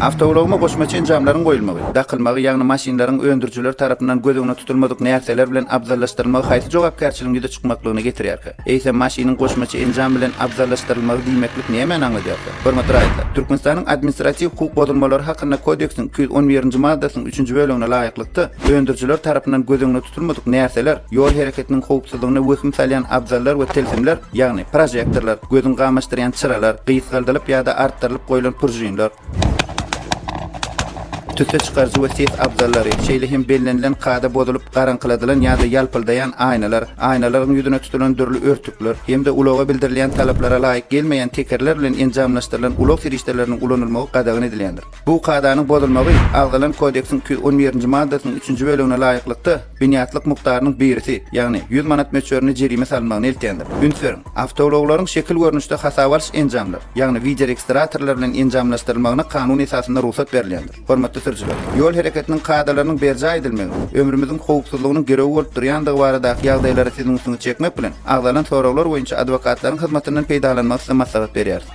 Avtowologma goşmaçy enjamlaryň goýulmagy, dakylmagy ýagny maşinlaryň öndürjüler tarapyndan gözüňe tutulmadyk näerseler bilen abzallaşdyrmagy haýsy jogapkärçiligine çykmaklygyny getirýär. Eýsem maşiniň goşmaçy enjam bilen abzallaşdyrylmagy diýmeklik näme anlaýar? Hormatly raýatlar, Türkmenistanyň administrasiw hukuk bodulmalary hakynda kodeksiň 211-nji maddasynyň 3-nji bölegine laýyklykda öndürjüler tarapyndan gözüňe tutulmadyk näerseler ýol hereketiniň howpsuzlygyna wöküm salýan abzallar we telsimler, ýagny projektorlar, gözüň gamaşdyrýan çıralar, gysgaldylyp ýa-da artdyrylyp goýulan purjinler, tütte çıkarjy we ses abzallary, şeýle hem bellenlen kada bodulyp garankyladylan ýa-da ýalpyldaýan aýnalar, aýnalaryň ýüzüne tutulan dürli örtükler, hemde uloga bildirilýän talaplara laýyk gelmeýän tekerler bilen enjamlaşdyrylan ulog firişdeleriniň ulanylmagy gadagyn edilýändir. Bu kadanyň bodulmagy agdalan kodeksiň 211-nji maddasynyň 3-nji bölegine laýyklykda biniatlyk mukdarynyň birisi, ýagny 100 manat möçberini jerime salmagyny eltýändir. Ünsür, avtowologlaryň şekil görnüşde hasap alş enjamlar, ýagny video registratorlar bilen enjamlaşdyrylmagyna kanun esasynda ruhsat berilýändir. Hormatly ýol hereketiniň kadalarynyň berje edilmegi, ömrümiziň howpsuzlygynyň gereği bolup durýandygy barada ýagdaýlary siziň üstüňe çekmek bilen agdalan soraglar boýunça adwokatlaryň hyzmatynyň peýdalanmagy maslahat berýär.